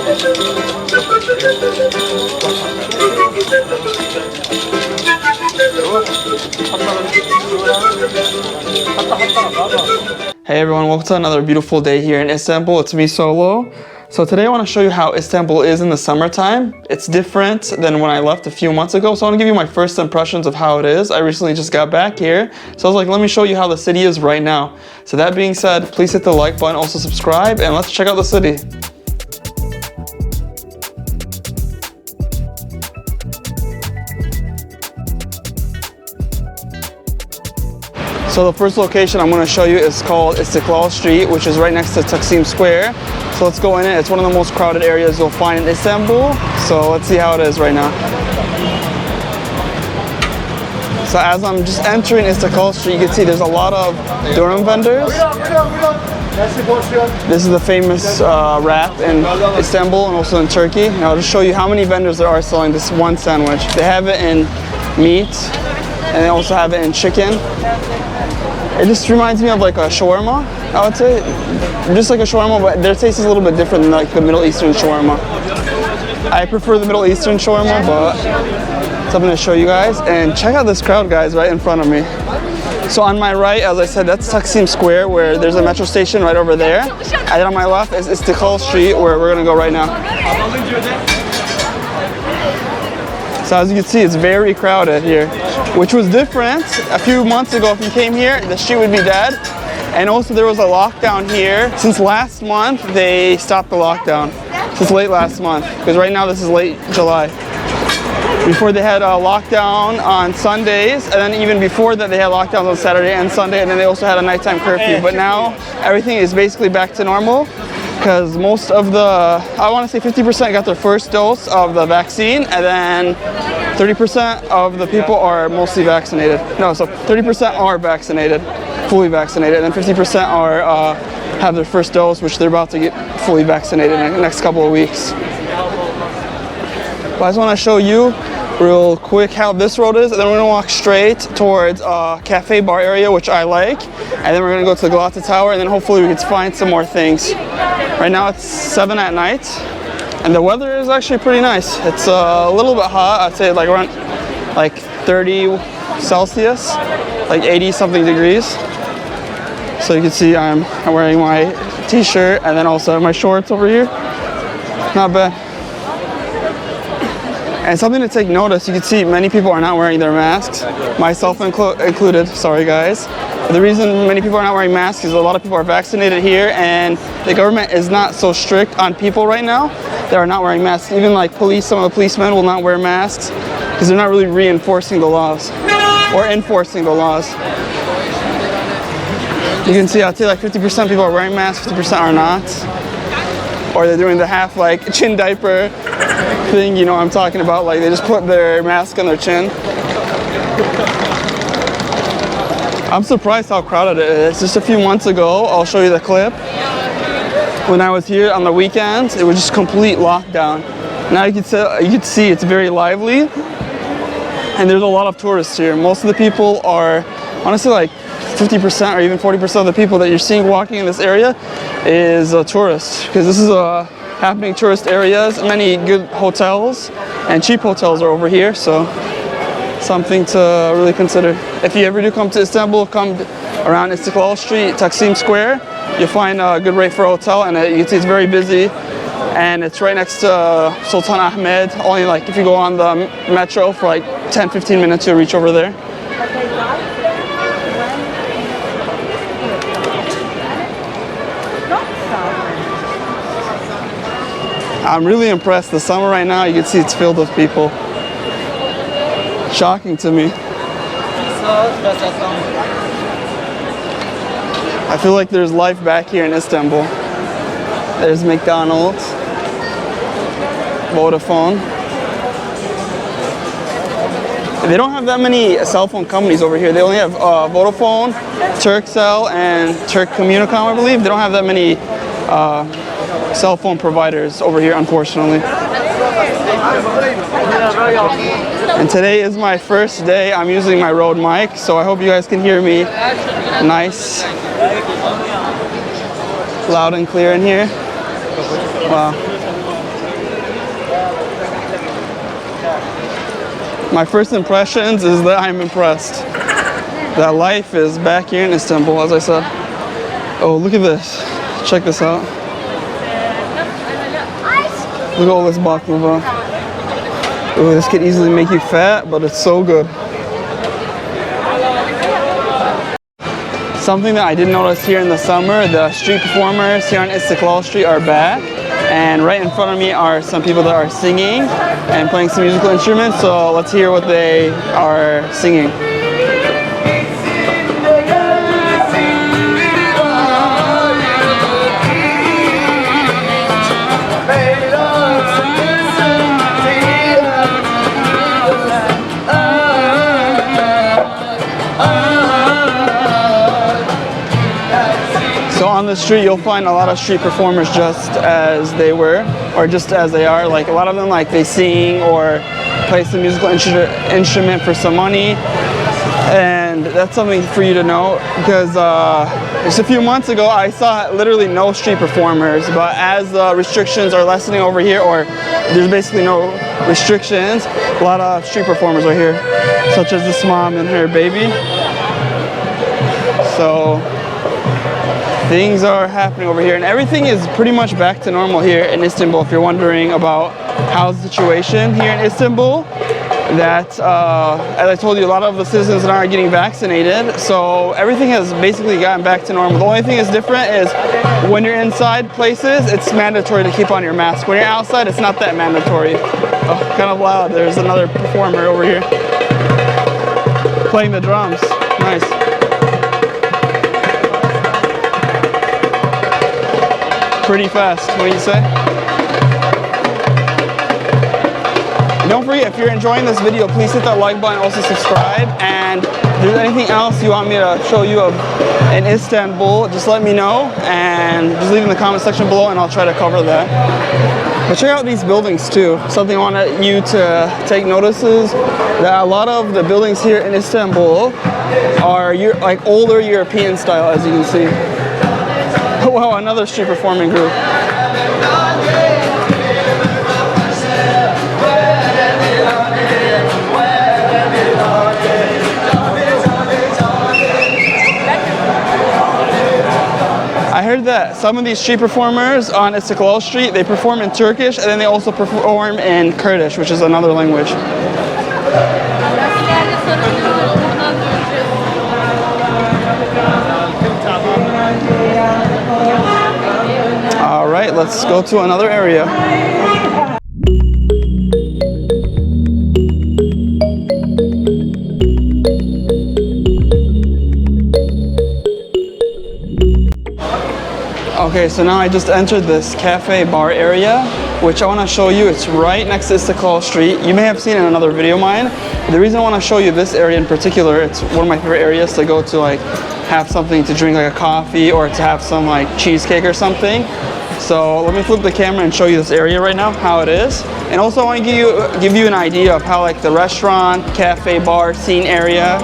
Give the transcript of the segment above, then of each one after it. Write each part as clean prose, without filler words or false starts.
Hey everyone, welcome to another beautiful day here in Istanbul. It's me, Solo. So today I want to show you how Istanbul is in the summertime. It's different than when I left a few months ago. So I want to give you my first impressions of how it is. I recently just got back here. So I was like, let me show you how the city is right now. So that being said, please hit the like button, also subscribe, and let's check out the city. So the first location I'm going to show you is called Istiklal Street, which is right next to Taksim Square. So let's go in it. It's one of the most crowded areas you'll find in Istanbul. So let's see how it is right now. So as I'm just entering Istiklal Street, you can see there's a lot of dürüm vendors. This is the famous wrap in Istanbul and also in Turkey. And I'll just show you how many vendors there are selling this one sandwich. They have it in meat and they also have it in chicken. It just reminds me of like a shawarma, I would say. Just like a shawarma, but their taste is a little bit different than like the Middle Eastern shawarma. I prefer the Middle Eastern shawarma, but something to show you guys. And check out this crowd, guys, right in front of me. So on my right, as I said, that's Taksim Square, where there's a metro station right over there. And then on my left is Istiklal Street, where we're gonna go right now. So as you can see, it's very crowded here, which was different. A few months ago, if you came here, the street would be dead. And also there was a lockdown here. Since last month, they stopped the lockdown. Since late last month, because right now this is late July. Before they had a lockdown on Sundays, and then even before that they had lockdowns on Saturday and Sunday, and then they also had a nighttime curfew. But now everything is basically back to normal. Because most of the, I want to say 50% got their first dose of the vaccine, and then 30% of the people are mostly vaccinated. No, so 30% are vaccinated, fully vaccinated, and then 50% are have their first dose, which they're about to get fully vaccinated in the next couple of weeks. But I just want to show you real quick how this road is, and then we're gonna walk straight towards a cafe bar area, which I like, and then we're gonna go to the Galata Tower, and then hopefully we can find some more things. Right now it's 7 at night, and the weather is actually pretty nice. It's a little bit hot. I'd say like around like 30 Celsius, like 80 something degrees. So you can see I'm wearing my t-shirt and then also my shorts over here. Not bad. And something to take notice, you can see many people are not wearing their masks, myself included, sorry guys. But the reason many people are not wearing masks is a lot of people are vaccinated here, and the government is not so strict on people right now that are not wearing masks. Even like police, some of the policemen will not wear masks because they're not really reinforcing the laws or enforcing the laws. You can see, I'd say like 50% people are wearing masks, 50% are not. Or they're doing the half like chin diaper thing, you know what I'm talking about, like they just put their mask on their chin. I'm surprised how crowded it is. Just a few months ago, I'll show you the clip. When I was here on the weekends, it was just complete lockdown. Now you can see it's very lively, and there's a lot of tourists here. Most of the people are, honestly, like 50% or even 40% of the people that you're seeing walking in this area is tourists, because this is a happening tourist areas. Many good hotels and cheap hotels are over here, so something to really consider. If you ever do come to Istanbul, come around Istiklal Street, Taksim Square, you'll find a good rate for a hotel, and you can see it's very busy, and it's right next to Sultan Ahmed. Only like if you go on the metro for like 10-15 minutes, you'll reach over there. I'm really impressed. The summer right now, you can see it's filled with people. Shocking to me. I feel like there's life back here in Istanbul. There's McDonald's, Vodafone. They don't have that many cell phone companies over here. They only have Vodafone, Turkcell, and Turk Communicom, I believe. They don't have that many cell phone providers over here, unfortunately. And today is my first day. I'm using my Rode mic, so I hope you guys can hear me nice, loud and clear in here. Wow. my first impressions is that I'm impressed. That life is back here in Istanbul, as I said. Oh, look at this. Check this out. Look at all this baklava. Oh, this could easily make you fat, but it's so good. Something that I did notice here in the summer, the street performers here on Istiklal Street are back. And right in front of me are some people that are singing and playing some musical instruments. So let's hear what they are singing. On the street, you'll find a lot of street performers just as they were, or just as they are. Like a lot of them, like they sing or play some musical instrument for some money, and that's something for you to know because just a few months ago, I saw literally no street performers. But as the restrictions are lessening over here, or there's basically no restrictions, a lot of street performers are here, such as this mom and her baby. So things are happening over here, and everything is pretty much back to normal here in Istanbul. If you're wondering about how's the situation here in Istanbul, that as I told you, a lot of the citizens are getting vaccinated, so everything has basically gotten back to normal. The only thing that's different is when you're inside places, it's mandatory to keep on your mask. When you're outside, it's not that mandatory. Oh, kind of loud. There's another performer over here playing the drums. Nice. Pretty fast, what do you say? Don't forget, if you're enjoying this video, please hit that like button, also subscribe, and if there's anything else you want me to show you of in Istanbul, just let me know, and just leave in the comment section below, and I'll try to cover that. But check out these buildings too. Something I want you to take notice is that a lot of the buildings here in Istanbul are like older European style, as you can see. Wow, another street performing group. I heard that some of these street performers on Istiklal Street, they perform in Turkish, and then they also perform in Kurdish, which is another language. All right, let's go to another area. Okay, so now I just entered this cafe bar area, which I want to show you. It's right next to Istiklal Street. You may have seen in another video of mine. The reason I want to show you this area in particular, it's one of my favorite areas to go to, like have something to drink, like a coffee, or to have some like cheesecake or something. So let me flip the camera and show you this area right now, how it is. And also I want to give you an idea of how like the restaurant, cafe, bar scene area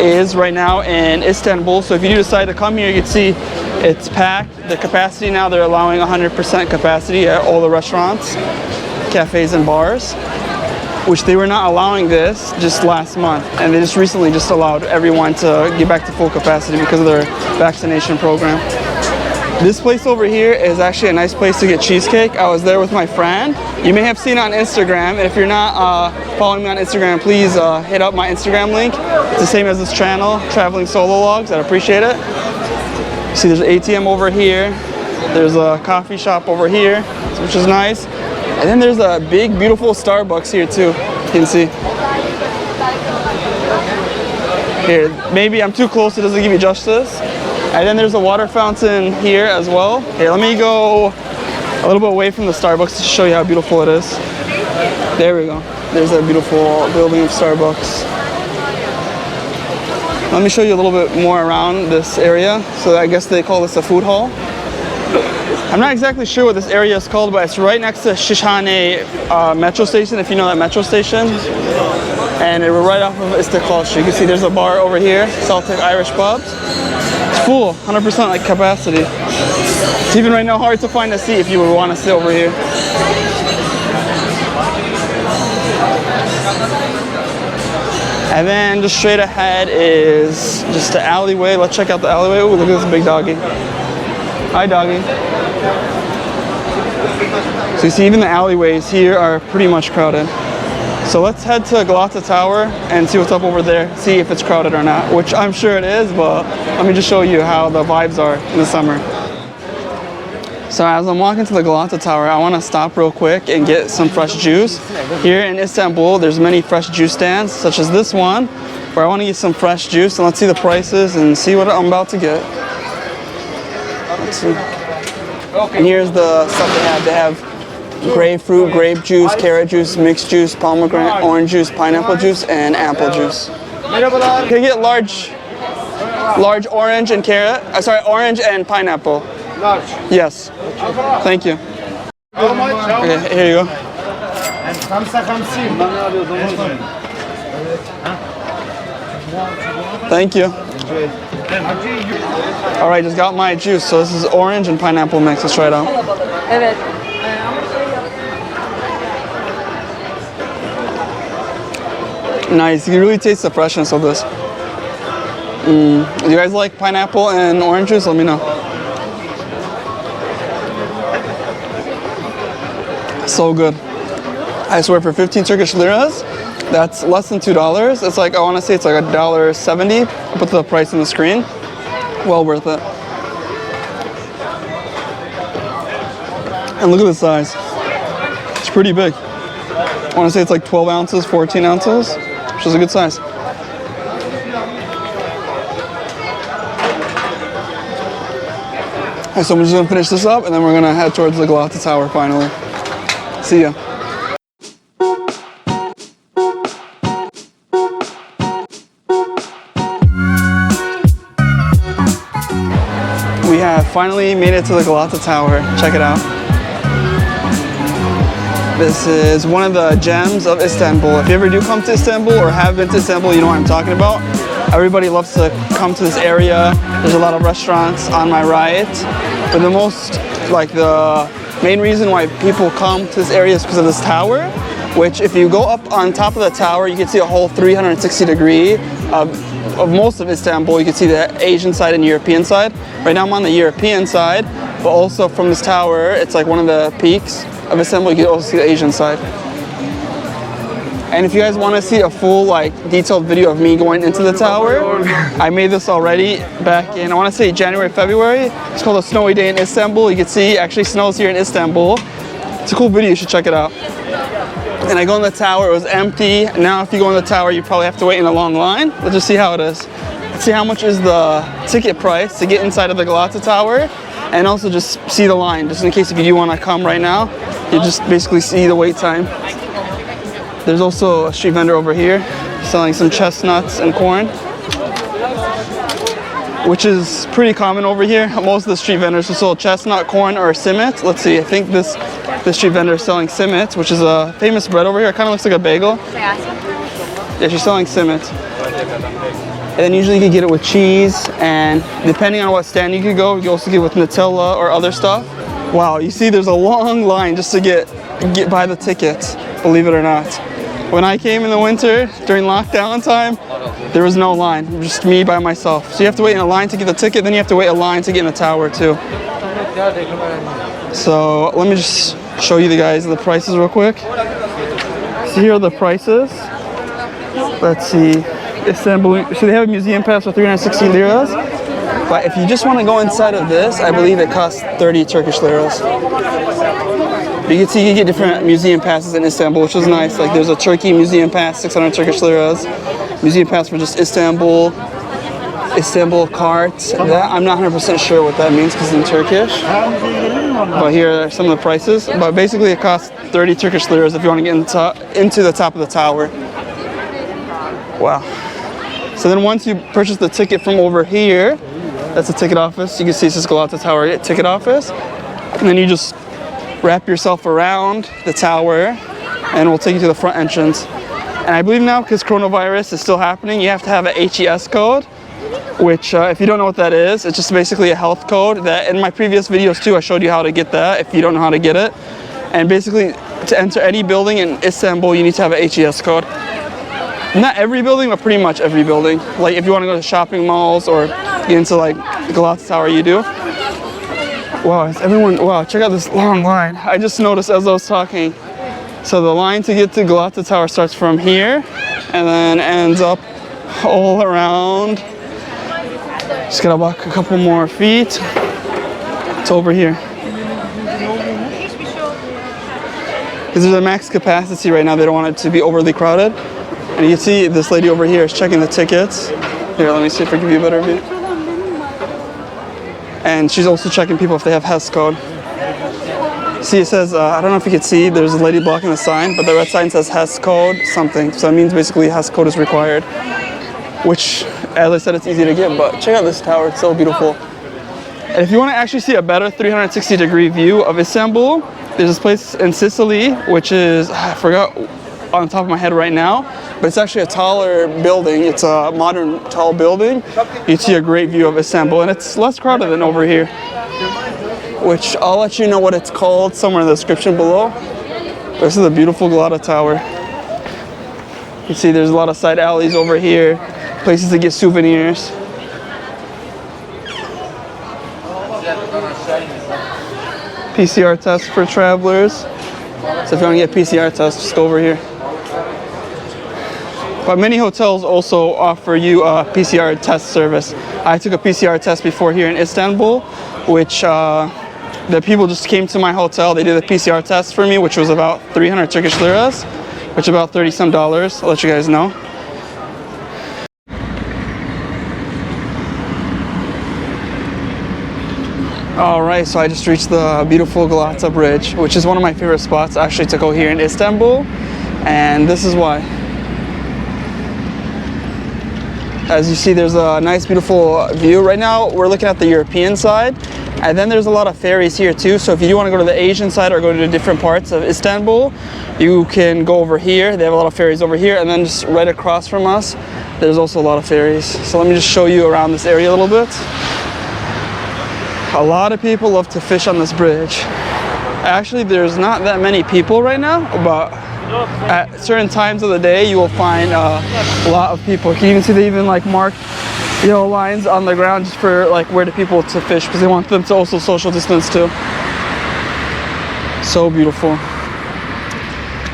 is right now in Istanbul. So if you do decide to come here, you can see it's packed. The capacity now, they're allowing 100% capacity at all the restaurants, cafes and bars, which they were not allowing this just last month. And they just recently just allowed everyone to get back to full capacity because of their vaccination program. This place over here is actually a nice place to get cheesecake. I was there with my friend. You may have seen it on Instagram. And if you're not following me on Instagram, please hit up my Instagram link. It's the same as this channel, Traveling Solo Logs. I'd appreciate it. See, there's an ATM over here. There's a coffee shop over here, which is nice. And then there's a big, beautiful Starbucks here too. You can see. Here, maybe I'm too close, it doesn't give you justice. And then there's a water fountain here as well. Here, let me go a little bit away from the Starbucks to show you how beautiful it is. There we go. There's a beautiful building of Starbucks. Let me show you a little bit more around this area. So I guess they call this a food hall. I'm not exactly sure what this area is called, but it's right next to Shishane metro station, if you know that metro station. And we're right off of Istiklal Street. You can see there's a bar over here, Celtic Irish pubs. It's full, 100% like capacity. It's even right now hard to find a seat if you would want to sit over here. And then just straight ahead is just the alleyway. Let's check out the alleyway. Ooh, look at this big doggy. Hi, doggy. So you see, even the alleyways here are pretty much crowded. So let's head to Galata Tower and see what's up over there, see if it's crowded or not, which I'm sure it is, but let me just show you how the vibes are in the summer. So as I'm walking to the Galata Tower, I want to stop real quick and get some fresh juice. Here in Istanbul, there's many fresh juice stands, such as this one, where I want to get some fresh juice, and let's see the prices and see what I'm about to get. Let's see. And here's the stuff they have. They have grapefruit, grape juice, carrot juice, mixed juice, pomegranate, orange juice, pineapple juice, and apple juice. Can I get large orange and carrot? Orange and pineapple. Large. Yes. Thank you. How much? Okay, here you go. And Thank you. All right, just got my juice. So this is orange and pineapple mix. Let's try it out. Nice. You can really taste the freshness of this. Do you guys like pineapple and orange juice? Let me know. So good. I swear, for 15 Turkish liras, that's less than $2. It's like, I want to say it's like $1.70. I'll put the price on the screen. Well worth it. And look at the size. It's pretty big. I want to say it's like 12 ounces, 14 ounces, which is a good size. Alright, so I'm just going to finish this up and then we're going to head towards the Galata Tower finally. See ya. We have finally made it to the Galata Tower. Check it out. This is one of the gems of Istanbul. If you ever do come to Istanbul or have been to Istanbul, you know what I'm talking about. Everybody loves to come to this area. There's a lot of restaurants on my right. But the main reason why people come to this area is because of this tower, which if you go up on top of the tower, you can see a whole 360 degree of most of Istanbul. You can see the Asian side and European side. Right now I'm on the European side, but also from this tower, it's like one of the peaks of Istanbul. You can also see the Asian side. And if you guys want to see a full detailed video of me going into the tower, I made this already back in, I want to say January, February. It's called A Snowy Day in Istanbul. You can see it actually snows here in Istanbul. It's a cool video, you should check it out. And I go in the tower, it was empty. Now if you go in the tower, you probably have to wait in a long line. Let's just see how it is. Let's see how much is the ticket price to get inside of the Galata Tower, and also just see the line, just in case if you do want to come right now, you just basically see the wait time. There's also a street vendor over here selling some chestnuts and corn, which is pretty common over here. Most of the street vendors will sell chestnut, corn, or simit. Let's see, I think this street vendor is selling simit, which is a famous bread over here. It kind of looks like a bagel. Yeah, she's selling simit. And then usually you can get it with cheese, and depending on what stand you could go, you can also get it with Nutella or other stuff. Wow, you see there's a long line just to get buy the tickets, believe it or not. When I came in the winter during lockdown time, there was no line, just me by myself. So you have to wait in a line to get the ticket, then you have to wait a line to get in the tower too. So let me just show you the prices real quick. So here are the prices. Let's see, Istanbul, so they have a museum pass for 360 liras. But if you just want to go inside of this, I believe it costs 30 Turkish liras. You can see you get different museum passes in Istanbul, which is nice. Like there's a Turkey museum pass, 600 Turkish liras. Museum pass for just Istanbul cart. That I'm not 100% sure what that means because it's in Turkish. But here are some of the prices. But basically it costs 30 Turkish liras if you want to get into the top of the tower. Wow. So then once you purchase the ticket from over here, that's the ticket office. You can see it says Galata Tower ticket office. And then you just wrap yourself around the tower and we'll take you to the front entrance. And I believe now, because coronavirus is still happening, you have to have an HES code, which if you don't know what that is, it's just basically a health code that in my previous videos too, I showed you how to get that if you don't know how to get it. And basically to enter any building in Istanbul, you need to have an HES code. Not every building, but pretty much every building. Like if you want to go to shopping malls or get into like the Galata Tower, you do. Wow, is everyone, wow, check out this long line. I just noticed as I was talking. So the line to get to Galata Tower starts from here and then ends up all around. Just gotta walk a couple more feet. It's over here. Because there's a max capacity right now, they don't want it to be overly crowded. And you can see this lady over here is checking the tickets. Here, let me see if I can give you a better view. And she's also checking people if they have HES code. See, it says, I don't know if you can see, there's a lady blocking the sign, but the red sign says HES code something. So that means basically HES code is required. Which, as I said, it's easy to get, but check out this tower, it's so beautiful. And if you want to actually see a better 360-degree view of Istanbul, there's this place in Sicily, which is, I forgot on the top of my head right now, but it's actually a taller building. It's a modern tall building. You see a great view of Istanbul, and it's less crowded than over here. Which I'll let you know what it's called somewhere in the description below. This is a beautiful Galata Tower. You see there's a lot of side alleys over here, places to get souvenirs. PCR test for travelers. So if you want to get PCR tests, just go over here. But many hotels also offer you a PCR test service. I took a PCR test before here in Istanbul, which the people just came to my hotel. They did a PCR test for me, which was about 300 Turkish liras, which is about 30 some dollars. I'll let you guys know. Alright, so I just reached the beautiful Galata Bridge, which is one of my favorite spots actually to go here in Istanbul, and this is why. As you see, there's a nice beautiful view. Right now we're looking at the European side, and then there's a lot of ferries here too, so if you do want to go to the Asian side or go to different parts of Istanbul, you can go over here. They have a lot of ferries over here, and then just right across from us there's also a lot of ferries. So let me just show you around this area a little bit. A lot of people love to fish on this bridge. Actually, there's not that many people right now, but at certain times of the day, you will find a lot of people. You can even see they even like mark yellow lines on the ground just for like where the people to fish, because they want them to also social distance too. So beautiful.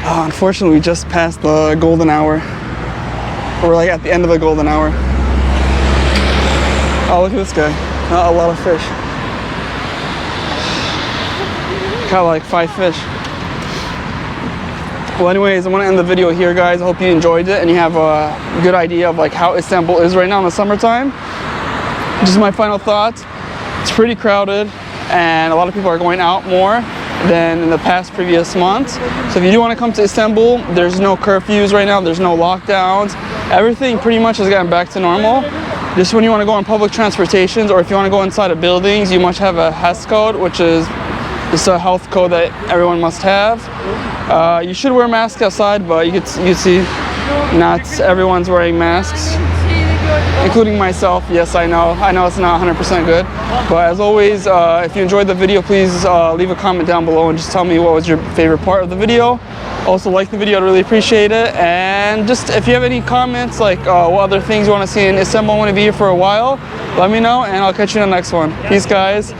Unfortunately, we just passed the golden hour. We're like at the end of the golden hour. Oh, look at this guy. A lot of fish. Caught like 5 fish. Well, anyways, I want to end the video here, guys. I hope you enjoyed it and you have a good idea of like how Istanbul is right now in the summertime. Just my final thoughts. It's pretty crowded and a lot of people are going out more than in the past previous months. So if you do want to come to Istanbul, there's no curfews right now. There's no lockdowns. Everything pretty much has gotten back to normal. Just when you want to go on public transportations or if you want to go inside of buildings, you must have a HES code, which is just a health code that everyone must have. You should wear masks outside, but you see not everyone's wearing masks, including myself. Yes, I know it's not 100% good, but as always, if you enjoyed the video, please leave a comment down below and just tell me what was your favorite part of the video. Also like the video, I'd really appreciate it. And just if you have any comments, like what other things you want to see in Istanbul, I want to be here for a while, let me know and I'll catch you in the next one. Peace, guys.